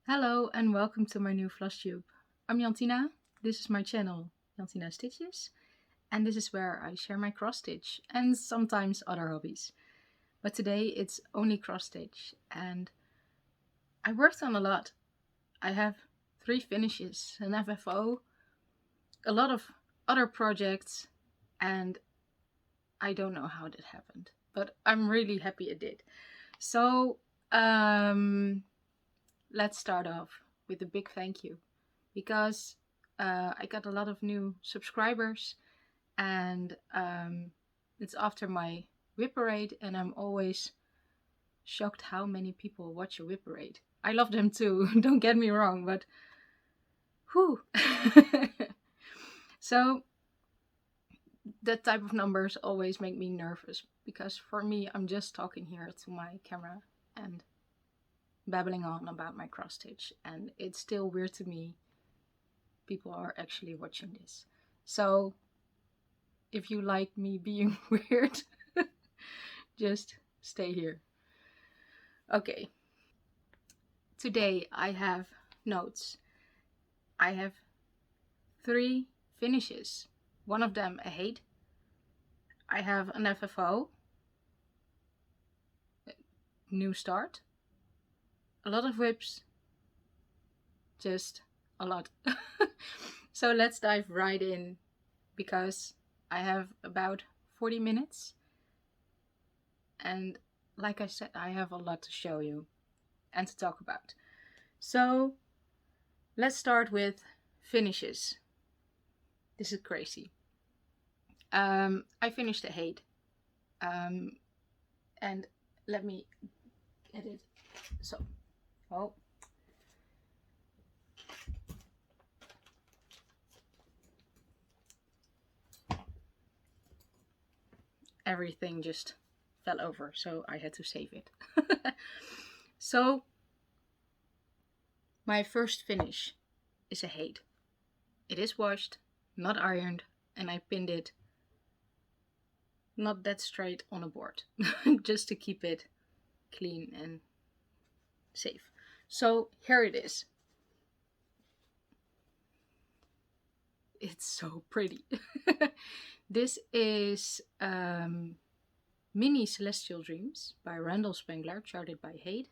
Hello and welcome to my new Flosstube. I'm Jantina, this is my channel, Jantina Stitches, and this is where I share my cross stitch and sometimes other hobbies. But today it's only cross stitch and I worked on a lot. I have 3 finishes, an FFO, a lot of other projects, and I don't know how that happened, but I'm really happy it did. So, let's start off with a big thank you because I got a lot of new subscribers and it's after my whip parade and I'm always shocked how many people watch a whip parade. I love them too, don't get me wrong, but whew. So that type of numbers always make me nervous because for me I'm just talking here to my camera and babbling on about my cross stitch, and it's still weird to me people are actually watching this. So if you like me being weird, just stay here. Okay, today I have notes. I have 3 finishes, one of them a hate. I have an FFO, new start, a lot of whips, just a lot. So let's dive right in because I have about 40 minutes and like I said, I have a lot to show you and to talk about. So let's start with finishes. This is crazy. I finished a hate and let me edit. So, oh. Everything just fell over, so I had to save it. So, my first finish is a hate. It is washed, not ironed, and I pinned it not that straight on a board, just to keep it clean and safe. So, here it is. It's so pretty. This is Mini Celestial Dreams by Randal Spangler, charted by Hade.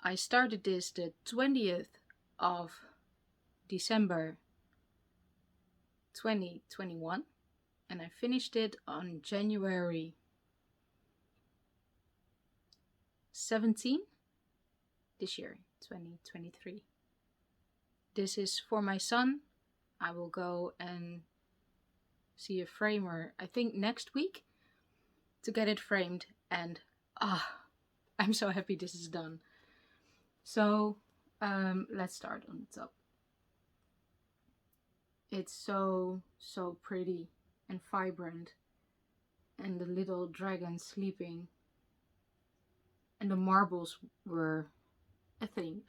I started this the 20th of December 2021 and I finished it on January 17 this year, 2023. This is for my son. I will go and see a framer, I think next week, to get it framed, and I'm so happy this is done. So let's start on the top. It's so pretty and vibrant, and the little dragon sleeping, and the marbles were a thing.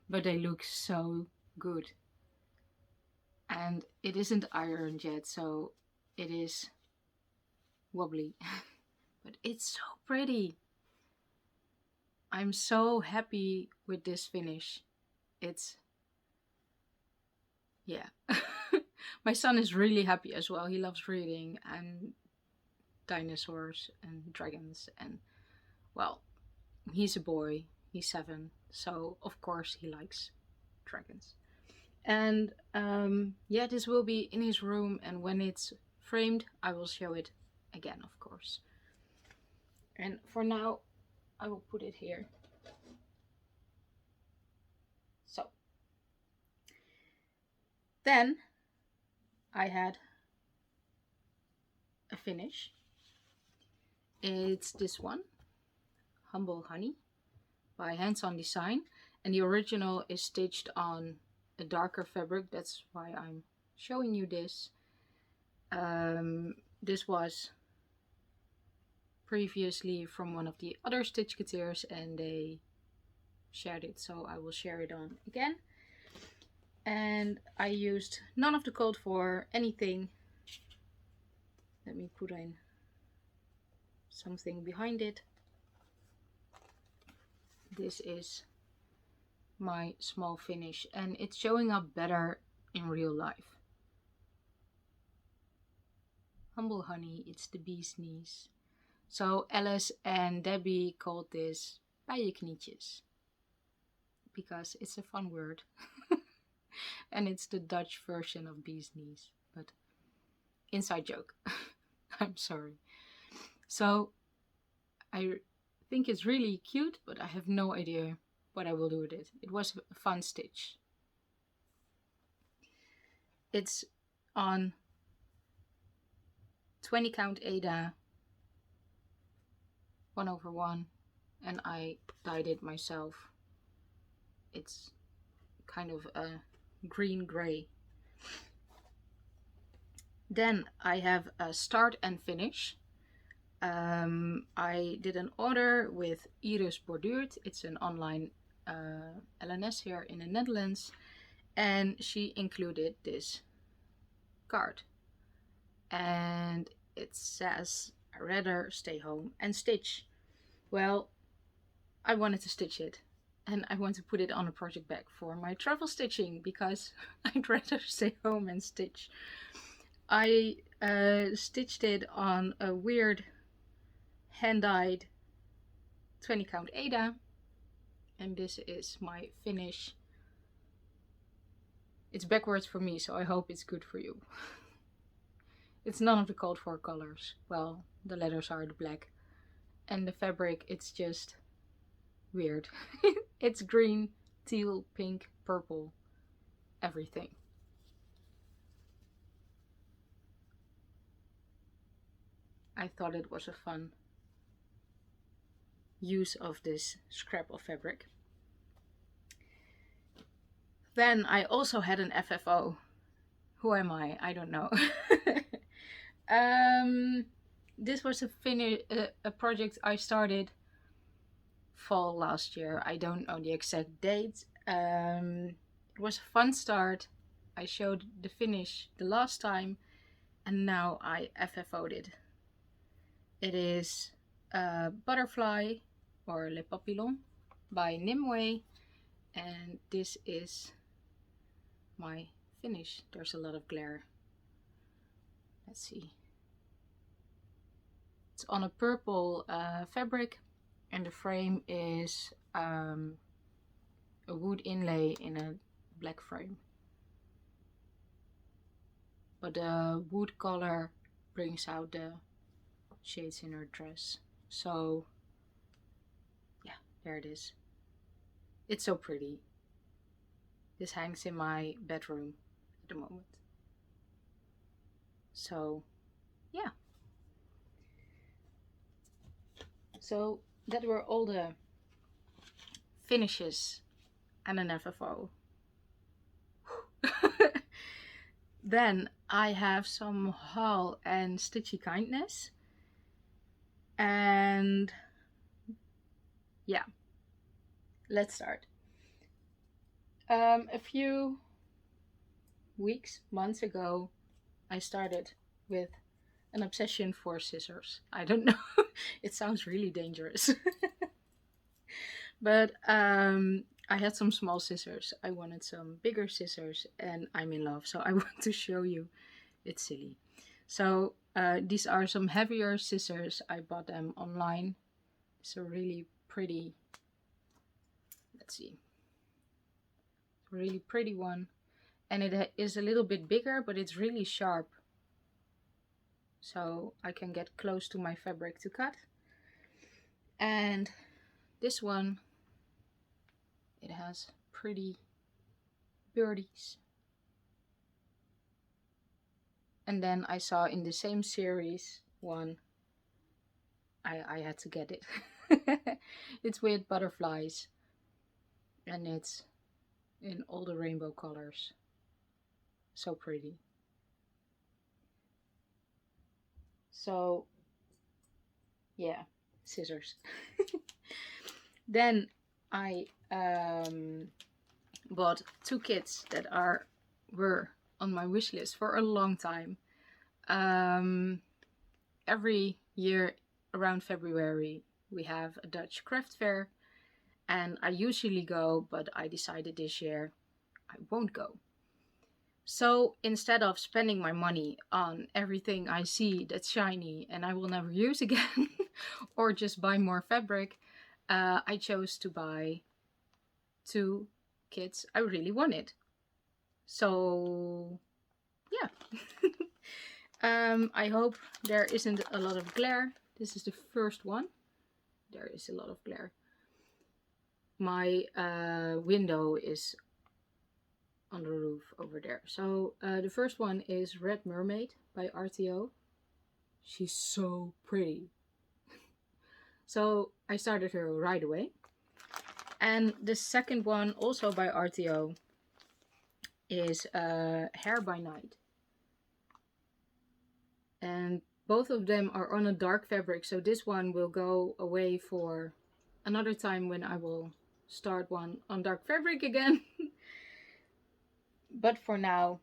But they look so good. And it isn't ironed yet, so it is wobbly. But it's so pretty. I'm so happy with this finish. It's, yeah. My son is really happy as well. He loves reading and dinosaurs and dragons, and well, he's a boy, he's 7, so of course he likes dragons. And yeah, this will be in his room, and when it's framed I will show it again, of course. And for now I will put it here. So then I had a finish. It's this one, Humble Hunney by Hands On Design, and the original is stitched on a darker fabric. That's why I'm showing you this. This was previously from one of the other Stitchketeers and they shared it, so I will share it on again. And I used none of the code for anything. Let me put in something behind it. This is my small finish, and it's showing up better in real life. Humble honey, it's the bee's knees. So Alice and Debbie called this bij je knietjes, because it's a fun word. And it's the Dutch version of bee's knees, but inside joke. I'm sorry. So I think it's really cute, but I have no idea what I will do with it. It was a fun stitch. It's on 20 count aida 1/1, and I dyed it myself. It's kind of a green gray. Then I have a start and finish. I did an order with Iris Borduurd. It's an online LNS here in the Netherlands, and she included this card, and it says, "I'd rather stay home and stitch." Well, I wanted to stitch it, and I want to put it on a project bag for my travel stitching, because I'd rather stay home and stitch. I stitched it on a weird hand-dyed 20 count aida, and this is my finish. It's backwards for me, so I hope it's good for you. It's none of the called for colors. Well, the letters are the black, and the fabric, it's just weird. It's green, teal, pink, purple, everything. I thought it was a fun use of this scrap of fabric. Then I also had an FFO. Who am I? I don't know. This was a project I started fall last year. I don't know the exact date. It was a fun start. I showed the finish the last time, and now I FFO'd it. It is Butterfly or Le Papillon by Nimuë, and this is my finish. There's a lot of glare. Let's see. It's on a purple fabric, and the frame is a wood inlay in a black frame. But the wood color brings out the shades in her dress. So yeah, there it is. It's so pretty. This hangs in my bedroom at the moment. So yeah. So that were all the finishes and an FFO. Then I have some haul and stitchy kindness. And yeah, let's start. A few weeks, months ago, I started with an obsession for scissors. I don't know, it sounds really dangerous. But I had some small scissors. I wanted some bigger scissors, and I'm in love, so I want to show you. It's silly. So these are some heavier scissors. I bought them online. It's a really pretty, let's see, really pretty one, and it is a little bit bigger, but it's really sharp, so I can get close to my fabric to cut. And this one, it has pretty birdies. And then I saw in the same series one, I had to get it. It's with butterflies, and it's in all the rainbow colors. So pretty. So yeah, scissors. Then I bought two kits that were on my wish list for a long time. Every year around February we have a Dutch craft fair, And I usually go, but I decided this year I won't go. So instead of spending my money on everything I see that's shiny and I will never use again, or just buy more fabric, I chose to buy 2 kits I really wanted. So yeah. I hope there isn't a lot of glare. This is the first one. There is a lot of glare. My window is on the roof over there. So the first one is Red Mermaid by RTO. She's so pretty. So I started her right away. And the second one, also by RTO, is Hair by Night. And both of them are on a dark fabric, so this one will go away for another time when I will start one on dark fabric again. But for now,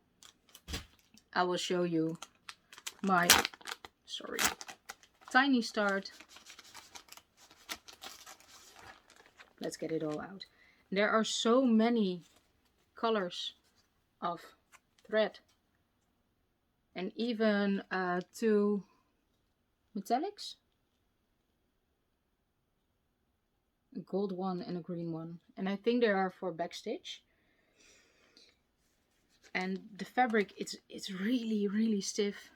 I will show you my, tiny start. Let's get it all out. There are so many colors of thread. And even 2 metallics. A gold one and a green one. And I think they are for backstitch. And the fabric, it's really, really stiff.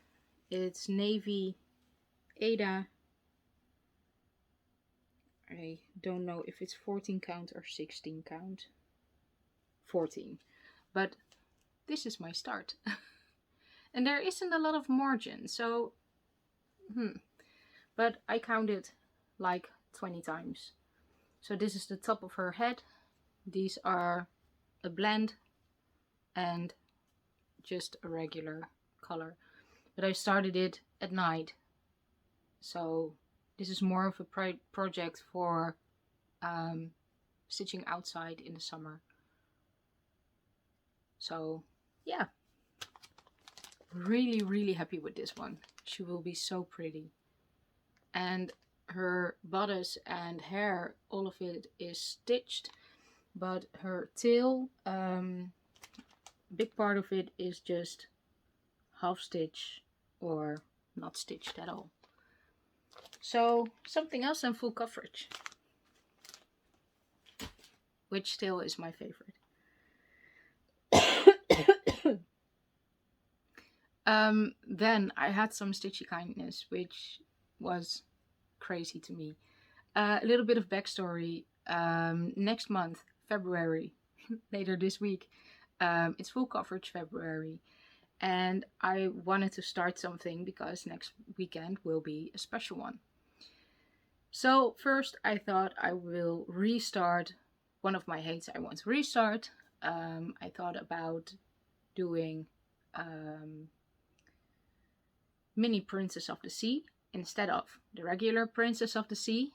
It's navy Aida. I don't know if it's 14 count or 16 count. 14. But this is my start. And there isn't a lot of margin, so but I counted like 20 times. So this is the top of her head. These are a blend and just a regular color. But I started it at night. So this is more of a project for stitching outside in the summer. So yeah. Really, really happy with this one. She will be so pretty. And her bodice and hair, all of it is stitched, but her tail, big part of it is just half stitch or not stitched at all. So something else than full coverage, which still is my favorite. Then I had some Stitchy kindness, which was crazy to me. A little bit of backstory. Next month, February, later this week, it's full coverage February. And I wanted to start something because next weekend will be a special one. So first I thought I will restart one of my hates I want to restart. I thought about doing mini Princess of the Sea instead of the regular Princess of the Sea.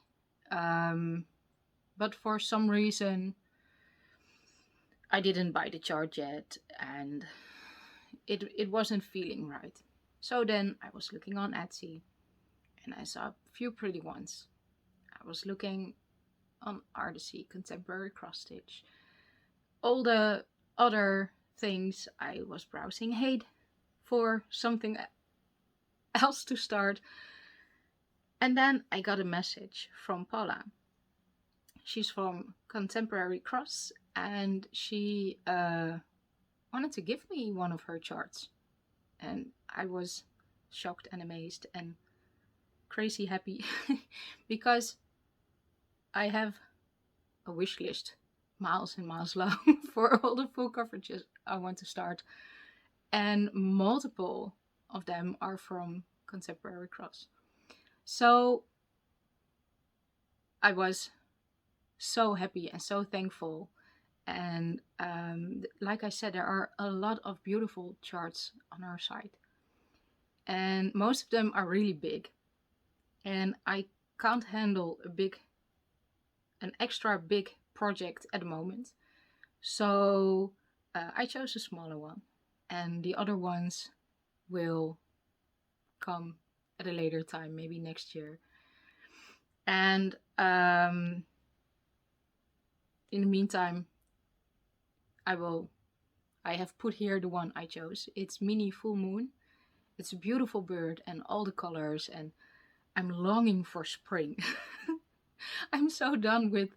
But for some reason I didn't buy the chart yet and it wasn't feeling right. So then I was looking on Etsy and I saw a few pretty ones. I was looking on Artisy, Contemporary Cross Stitch. All the other things I was browsing hate for something else to start. And then I got a message from Paula. She's from Contemporary Cross and she wanted to give me one of her charts. And I was shocked and amazed and crazy happy because I have a wish list miles and miles long for all the full coverages I want to start. And multiple of them are from Contemporary Cross. So I was so happy and so thankful. And like I said, there are a lot of beautiful charts on our site. And most of them are really big. And I can't handle an extra big project at the moment. So I chose a smaller one. And the other ones will come at a later time, maybe next year. And in the meantime, I have put here the one I chose. It's Mini Full Moon. It's a beautiful bird and all the colors, and I'm longing for spring. I'm so done with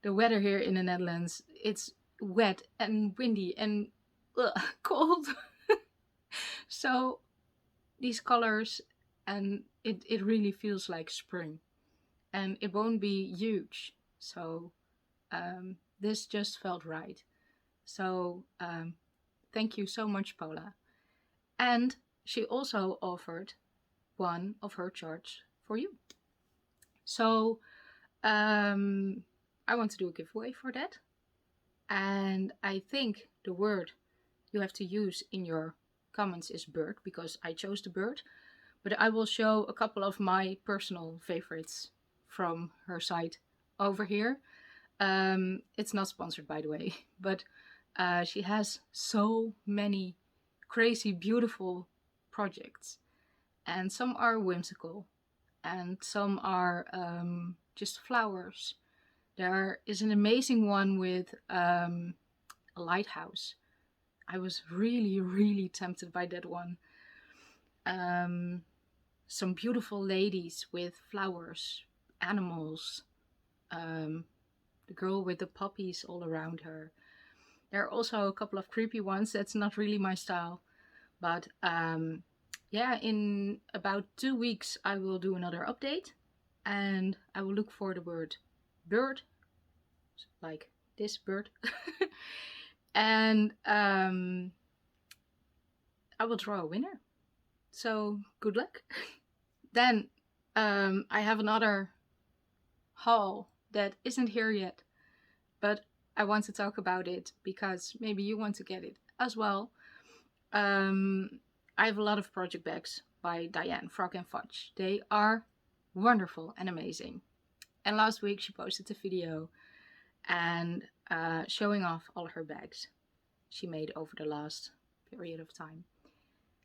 the weather here in the Netherlands. It's wet and windy and cold. So these colors, and it really feels like spring. And it won't be huge. So this just felt right. So thank you so much, Paula. And she also offered one of her charts for you. So I want to do a giveaway for that. And I think the word you have to use in your comments is bird, because I chose the bird. But I will show a couple of my personal favorites from her site over here. It's not sponsored, by the way, but she has so many crazy, beautiful projects. And some are whimsical, and some are just flowers. There is an amazing one with a lighthouse. I was really, really tempted by that one. Some beautiful ladies with flowers, animals, the girl with the puppies all around her. There are also a couple of creepy ones. That's not really my style. But yeah, in about 2 weeks I will do another update. And I will look for the word bird. Like this bird. And I will draw a winner. So good luck. Then I have another haul that isn't here yet, but I want to talk about it because maybe you want to get it as well. I have a lot of project bags by Dianne, Frog and Fudge. They are wonderful and amazing. And last week she posted a video and showing off all her bags she made over the last period of time.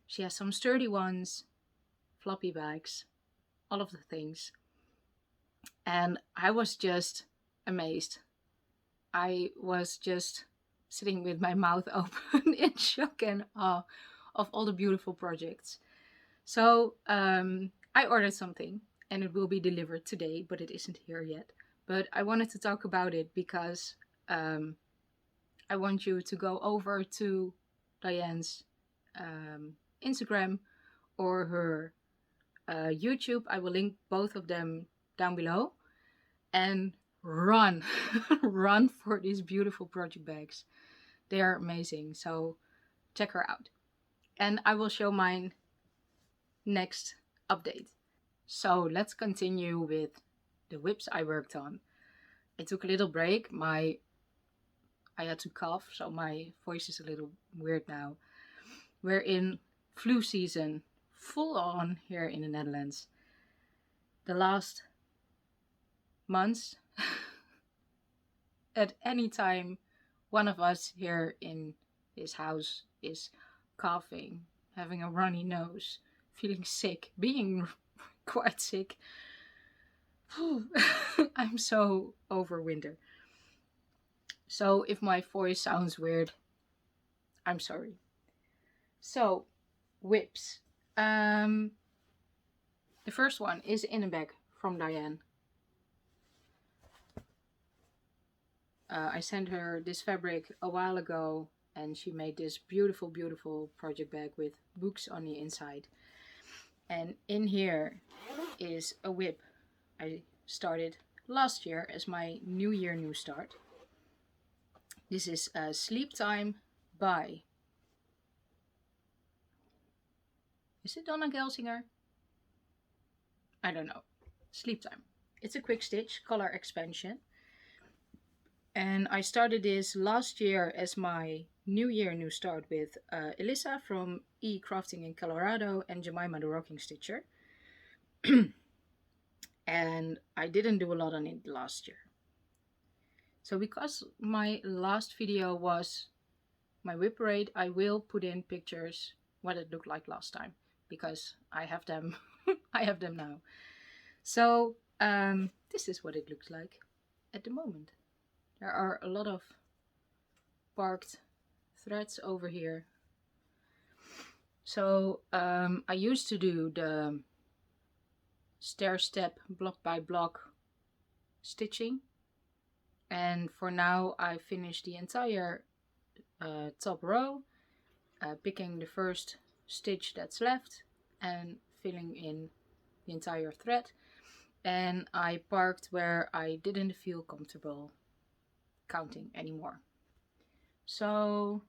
She has some sturdy ones, floppy bags, all of the things. And I was just amazed. I was just sitting with my mouth open in shock and awe of all the beautiful projects. So I ordered something and it will be delivered today, but it isn't here yet. But I wanted to talk about it because I want you to go over to Dianne's Instagram or her YouTube. I will link both of them down below. And run, run for these beautiful project bags. They are amazing, so check her out. And I will show mine next update. So let's continue with the whips I worked on. I took a little break. I had to cough, so my voice is a little weird now. We're in flu season, full on here in the Netherlands. The last months, at any time one of us here in this house is coughing, having a runny nose, feeling sick, being quite sick. I'm so over winter. So if my voice sounds weird, I'm sorry. So, whips. The first one is in a bag from Dianne. I sent her this fabric a while ago and she made this beautiful, beautiful project bag with books on the inside. And in here is a whip I started last year as my New Year New Start. This is Sleep Time by... Is it Donna Gelsinger? I don't know. Sleep Time. It's a quick stitch, color expansion. And I started this last year as my New Year New Start with Elissa from Crafting in Colorado and Jemima the Rocking Stitcher. And I didn't do a lot on it last year. So because my last video was my whip parade, I will put in pictures what it looked like last time. Because I have them, I have them now. So this is what it looks like at the moment. There are a lot of parked threads over here. So I used to do the stair step block by block stitching, and for now I finished the entire top row, picking the first stitch that's left and filling in the entire thread, and I parked where I didn't feel comfortable counting anymore. So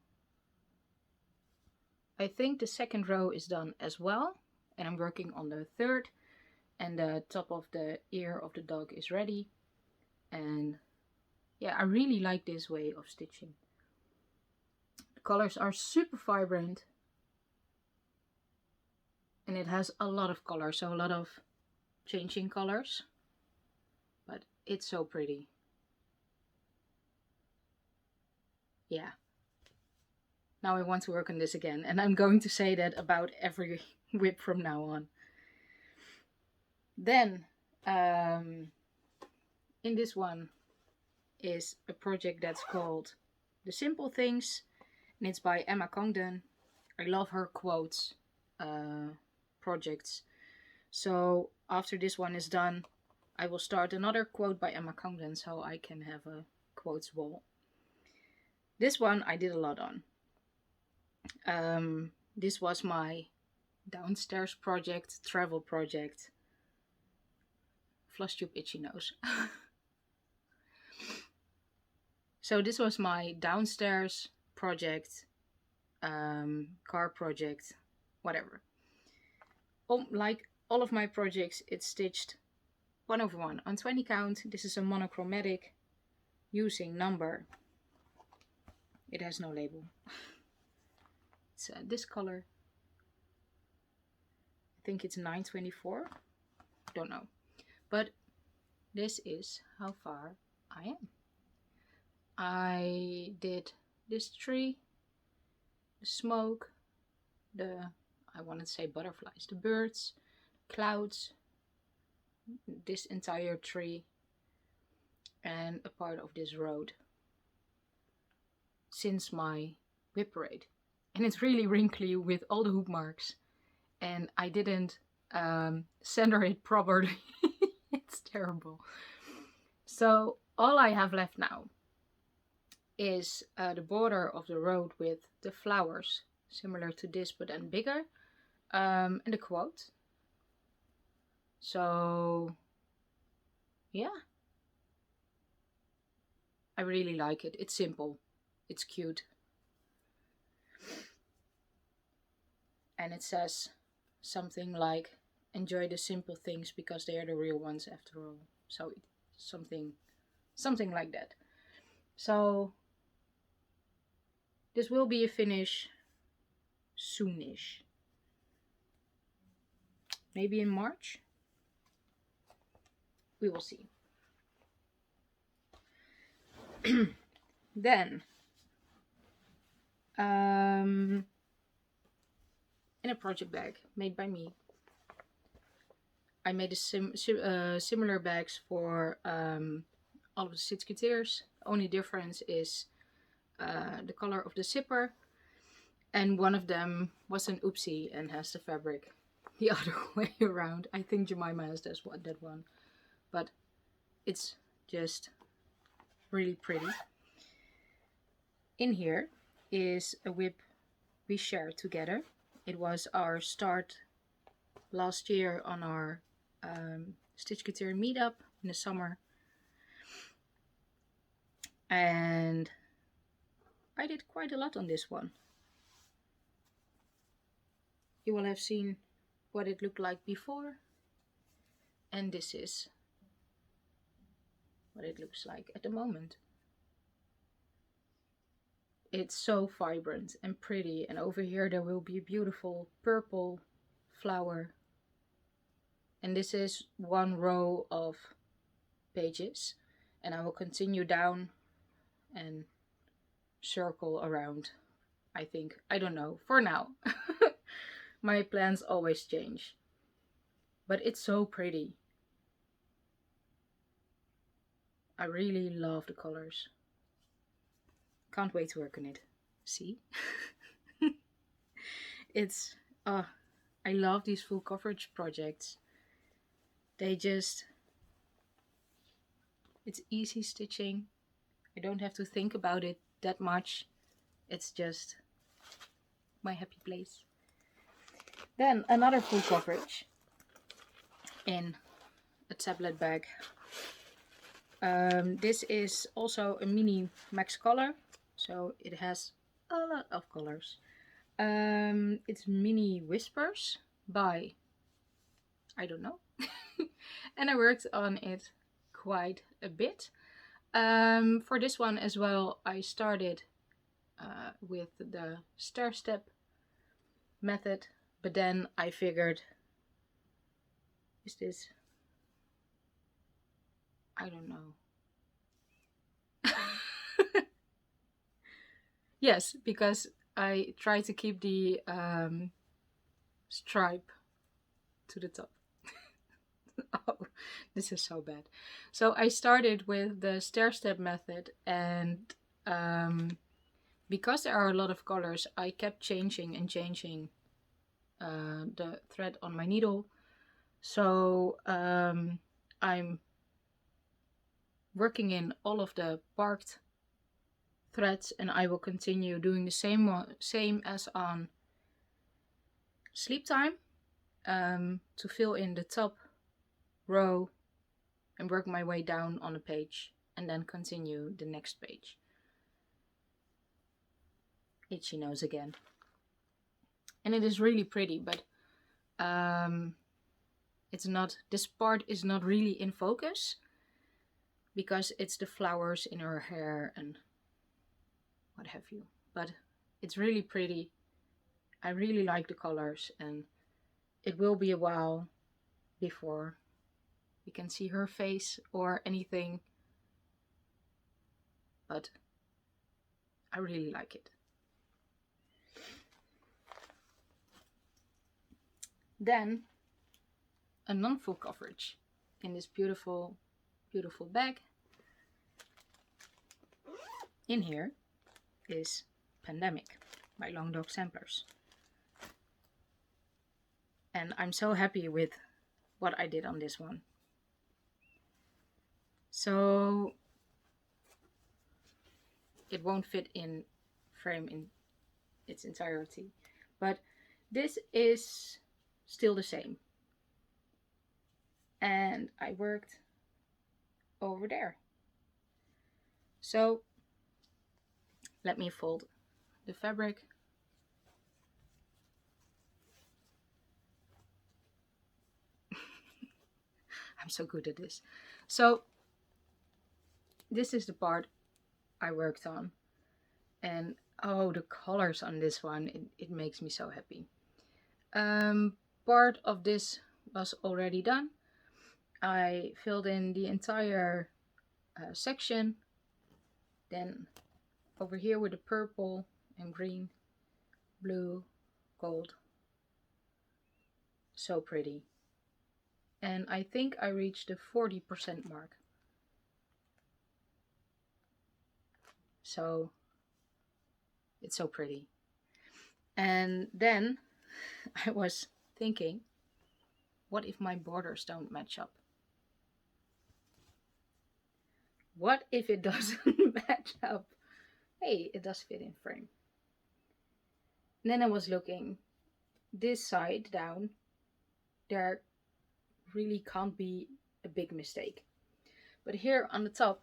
I think the second row is done as well, and I'm working on the third, and the top of the ear of the dog is ready. And yeah, I really like this way of stitching. The colors are super vibrant, and it has a lot of color, so a lot of changing colors, but it's so pretty. Yeah. Now I want to work on this again, and I'm going to say that about every whip from now on. Then, in this one is a project that's called The Simple Things, and it's by Emma Congdon. I love her quotes projects. So after this one is done, I will start another quote by Emma Congdon so I can have a quotes wall. This one I did a lot on. This was my downstairs project, travel project. Flosstube itchy nose. So this was my downstairs project, car project, whatever. Like all of my projects, it's stitched 1/1 on 20 count. This is a monochromatic using number. It has no label. It's this color. I think it's 924. Don't know. But this is how far I am. I did this tree, the smoke, I wanted to say butterflies, the birds, clouds, this entire tree, and a part of this road since my whip parade. And it's really wrinkly with all the hoop marks, and I didn't center it properly. It's terrible. So all I have left now is the border of the road with the flowers, similar to this but then bigger, and the quote. So yeah, I really like it. It's simple, it's cute, and it says something like, enjoy the simple things because they are the real ones after all. So something like that. So this will be a finish soonish. Maybe in March? We will see. Then, in a project bag made by me, I made similar bags for all of the Stitchketeers. The only difference is the color of the zipper, and one of them was an oopsie and has the fabric the other way around. I think Jemima has that one, but it's just really pretty. In here is a whip we shared together. It was our start last year on our Stitchketeer meetup in the summer, and I did quite a lot on this one. You will have seen what it looked like before, and this is what it looks like at the moment. It's so vibrant and pretty, and over here there will be a beautiful purple flower, and this is one row of pages, and I will continue down and circle around, I think. I don't know, for now. My plans always change, but it's so pretty. I really love the colors. can't wait to work on it. See? It's, I love these full coverage projects. They just, it's easy stitching. I don't have to think about it that much. It's just my happy place. Then another full coverage in a tablet bag. This is also a mini max color, so it has a lot of colors. It's Mini Whispers by, I don't know. And I worked on it quite a bit. For this one as well, I started with the stair step method, but then I figured, is this, I don't know. Yes, because I try to keep the stripe to the top. Oh, this is so bad. So I started with the stair step method, and because there are a lot of colors, I kept changing and changing the thread on my needle. So I'm working in all of the barked threads, and I will continue doing the same as on sleep time, to fill in the top row and work my way down on a page and then continue the next page. Itchy nose again. And it is really pretty, but it's not, this part is not really in focus because it's the flowers in her hair and what have you. But it's really pretty. I really like the colors, and it will be a while before you can see her face or anything, but I really like it. Then a non-full coverage in this beautiful, beautiful bag. In here is Pandemic by Long Dog Samplers. And I'm so happy with what I did on this one. So it won't fit in frame in its entirety, but this is still the same. And I worked over there. So let me fold the fabric. I'm so good at this. So this is the part I worked on, and oh, the colors on this one, it makes me so happy. Part of this was already done. I filled in the entire section, then over here with the purple and green, blue, gold. So pretty. And I think I reached the 40% mark. So it's so pretty. And then I was thinking, what if my borders don't match up? What if it doesn't match up? Hey, it does fit in frame. And then I was looking, this side down, there really can't be a big mistake. But here on the top,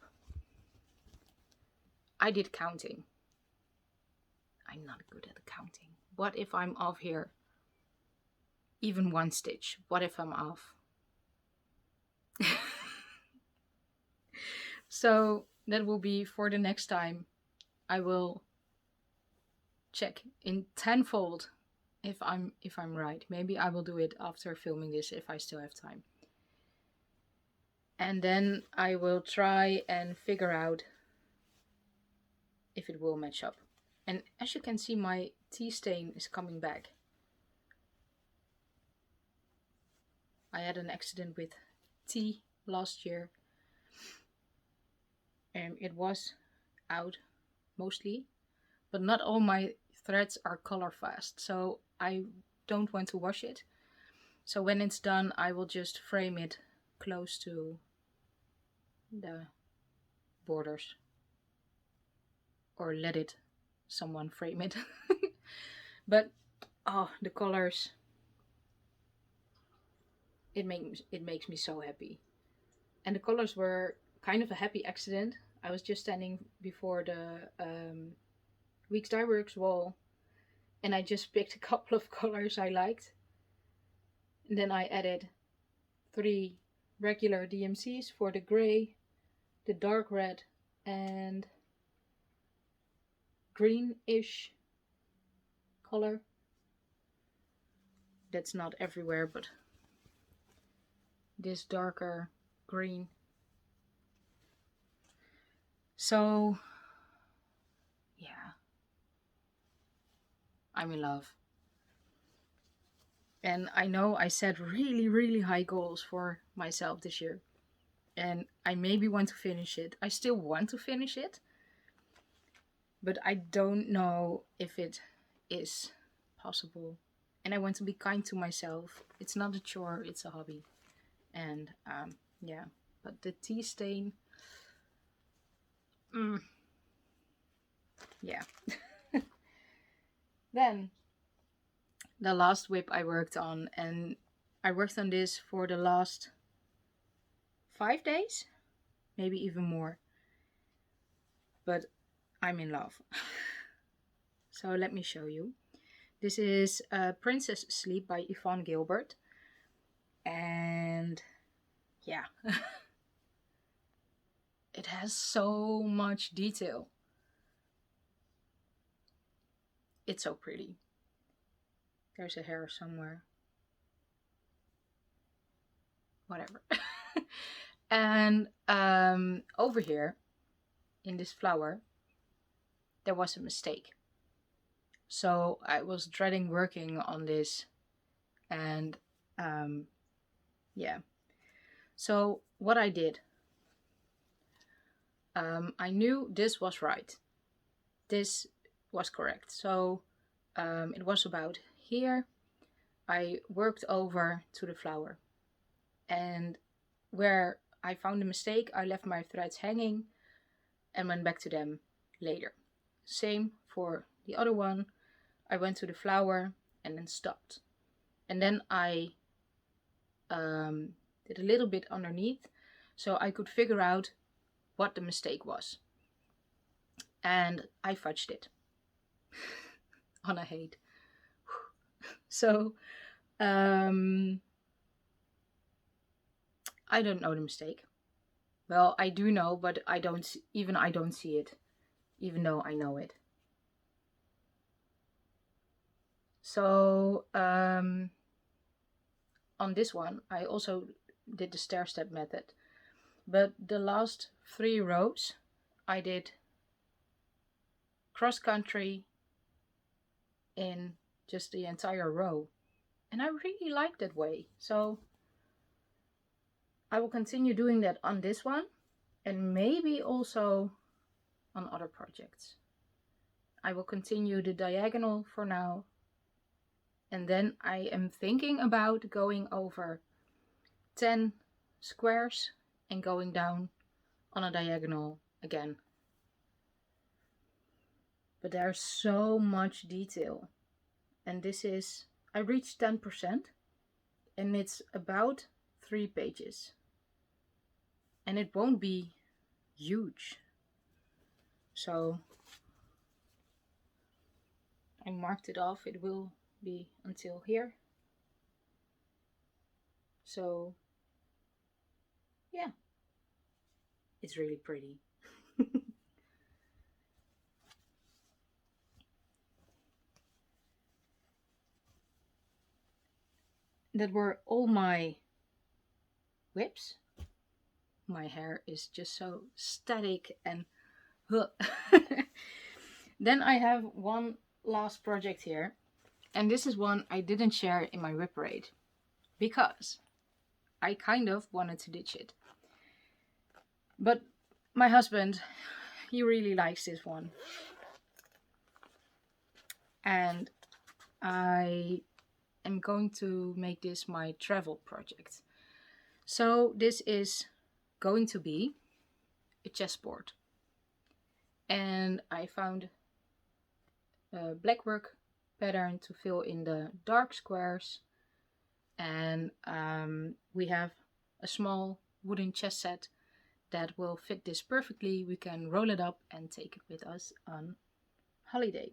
I did counting. I'm not good at counting. What if I'm off here? Even one stitch. What if I'm off? So that will be for the next time. I will check in tenfold if I'm right. Maybe I will do it after filming this if I still have time. And then I will try and figure out if it will match up. And as you can see, my tea stain is coming back. I had an accident with tea last year, and it was out mostly, but not all my threads are color fast, so I don't want to wash it. So when it's done, I will just frame it close to the borders, or let it someone frame it. But oh, the colors, it makes me so happy. And the colors were kind of a happy accident. I was just standing before the Weeks Dye Works wall, and I just picked a couple of colors I liked. And then I added 3 regular DMCs for the grey, the dark red, and greenish color. That's not everywhere, but this darker green. So yeah, I'm in love. And I know I set really, really high goals for myself this year. And I maybe want to finish it. I still want to finish it. But I don't know if it is possible. And I want to be kind to myself. It's not a chore, it's a hobby. And yeah, but the tea stain, yeah. Then the last whip I worked on, and I worked on this for the last 5 days, maybe even more. But I'm in love. So let me show you. This is Princess Sleep by Yvonne Gilbert. And yeah, it has so much detail. It's so pretty. There's a hair somewhere. Whatever. And over here, in this flower, there was a mistake. So I was dreading working on this. And yeah. So what I did, I knew this was right. This was correct. So it was about here. I worked over to the flower. And where I found a mistake, I left my threads hanging and went back to them later. Same for the other one. I went to the flower and then stopped. And then I did a little bit underneath so I could figure out what the mistake was. And I fudged it. On a hate. So I don't know the mistake. Well, I do know, but I don't see it, even though I know it. So on this one, I also did the stair step method, but the last 3 rows I did cross country in just the entire row, and I really like that way. So I will continue doing that on this one, and maybe also on other projects. I will continue the diagonal for now, and then I am thinking about going over 10 squares and going down on a diagonal again. But there's so much detail, and this is, I reached 10%, and it's about 3 pages, and it won't be huge. So I marked it off. It will be until here. So yeah, it's really pretty. That were all my whips. My hair is just so static and Then I have one last project here, and this is one I didn't share in my whip parade because I kind of wanted to ditch it. But my husband, he really likes this one. And I am going to make this my travel project. So this is going to be a chessboard. And I found a blackwork pattern to fill in the dark squares. And we have a small wooden chess set that will fit this perfectly. We can roll it up and take it with us on holiday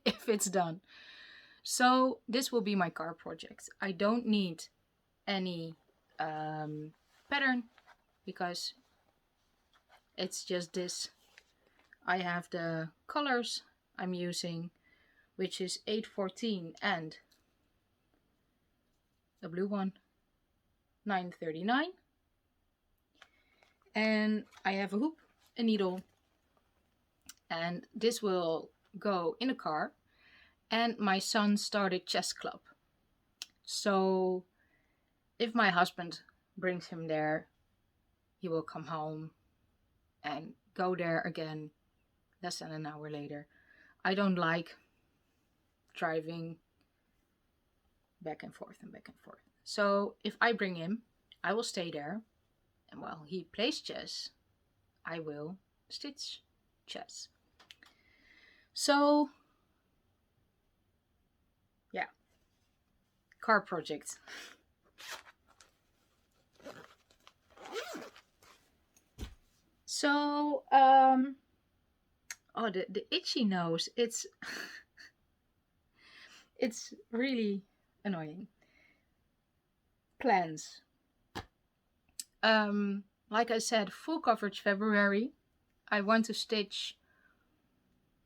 if it's done. So this will be my car project. I don't need any pattern because it's just this. I have the colors I'm using, which is 814 and the blue one 939. And I have a hoop, a needle, and this will go in a car. And my son started chess club. So if my husband brings him there, he will come home and go there again less than an hour later. I don't like driving back and forth and back and forth. So if I bring him, I will stay there. And while he plays chess, I will stitch chess. So, yeah. Car project. So, oh, the itchy nose, it's it's really annoying. Plans. Like I said, full coverage February. I want to stitch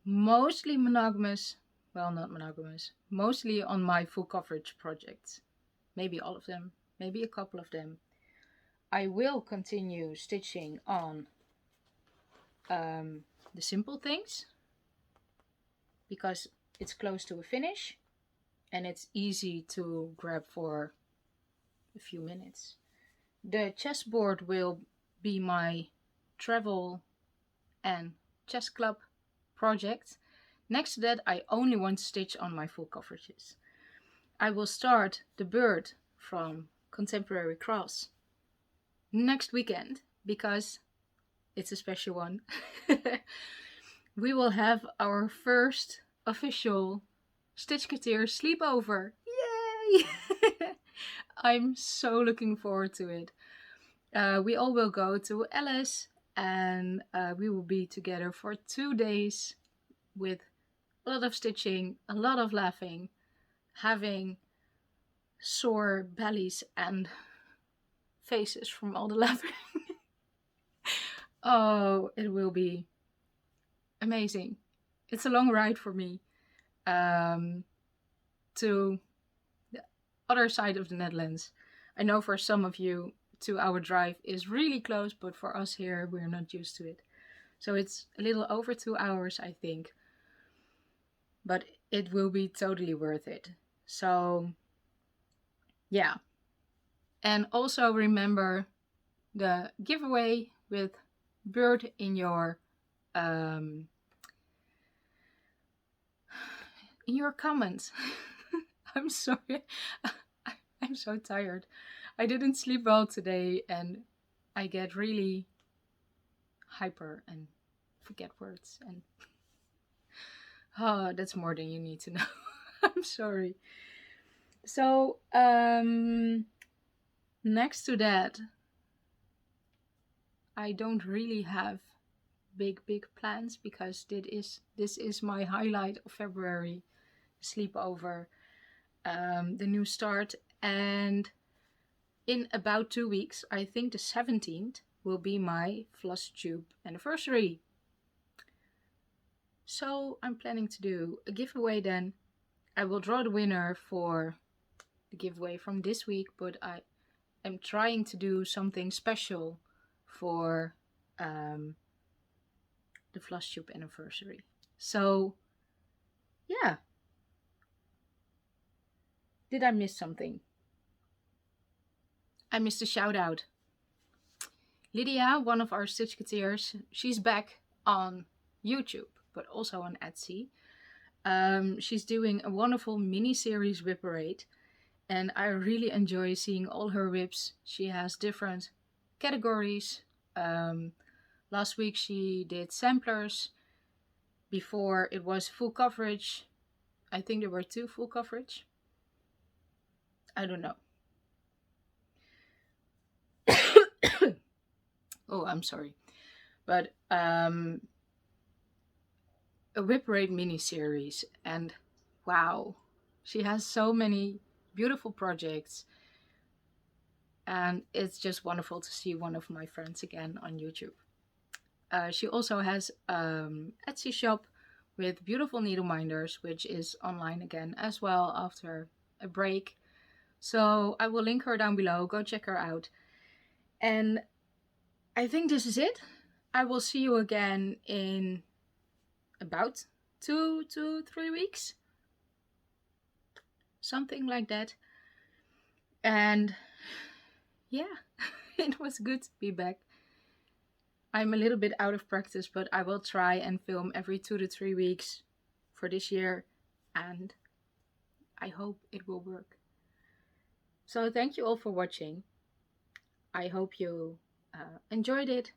mostly monogamous, well, not monogamous, mostly on my full coverage projects. Maybe all of them, maybe a couple of them. I will continue stitching on the simple things because it's close to a finish and it's easy to grab for a few minutes. The chessboard will be my travel and chess club project. Next to that, I only want to stitch on my full coverages. I will start the bird from Contemporary Cross next weekend because it's a special one. We will have our first official Stitchketeers sleepover. Yay! I'm so looking forward to it. We all will go to Alice and we will be together for 2 days with a lot of stitching, a lot of laughing, having sore bellies and faces from all the laughing. Oh, it will be amazing. It's a long ride for me to the other side of the Netherlands. I know for some of you 2-hour drive is really close, but for us here we're not used to it. So it's a little over 2 hours, I think. But it will be totally worth it. So yeah. And also remember the giveaway with bird in your comments. I'm sorry. I'm so tired. I didn't sleep well today and I get really hyper and forget words and oh, that's more than you need to know. I'm sorry. So next to that, I don't really have big plans because this is my highlight of February, sleepover, the new start, and in about 2 weeks, I think the 17th will be my Flosstube anniversary. So I'm planning to do a giveaway then. I will draw the winner for the giveaway from this week, but I am trying to do something special for the Flosstube anniversary. So yeah. Did I miss something? I missed a shout out. Lydia, one of our Stitchketeers, she's back on YouTube, but also on Etsy. She's doing a wonderful mini-series whip parade, and I really enjoy seeing all her whips. She has different categories. Last week she did samplers. Before it was full coverage. I think there were 2 full coverage. I don't know. Oh, I'm sorry. But a whip parade mini-series, and wow, she has so many beautiful projects, and it's just wonderful to see one of my friends again on YouTube. She also has Etsy shop with beautiful needle minders, which is online again as well after a break. So I will link her down below. Go check her out. And I think this is it. I will see you again in about 2 to 3 weeks. Something like that. And yeah, it was good to be back. I'm a little bit out of practice, but I will try and film every 2 to 3 weeks for this year, and I hope it will work. So thank you all for watching. I hope you enjoyed it.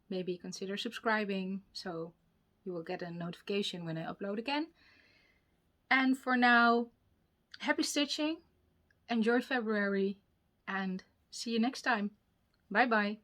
Maybe consider subscribing so you will get a notification when I upload again. And for now, happy stitching, enjoy February, and see you next time. Bye bye.